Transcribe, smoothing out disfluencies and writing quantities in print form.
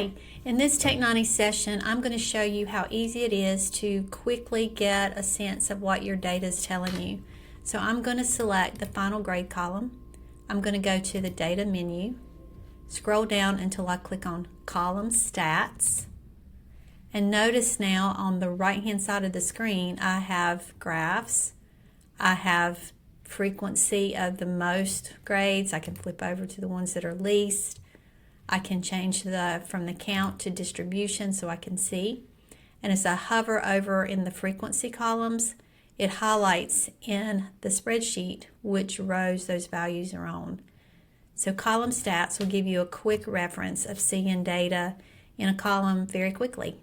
Hi, in this Tech90 session, I'm going to show you how easy it is to quickly get a sense of what your data is telling you. So I'm going to select the final grade column. I'm going to go to the data menu, scroll down until I click on column stats, and notice now on the right hand side of the screen I have graphs. I have frequency of the most grades. I can flip over to the ones that are least. I can change from the count to distribution so I can see. And as I hover over in the frequency columns, it highlights in the spreadsheet which rows those values are on. So column stats will give you a quick reference of seeing data in a column very quickly.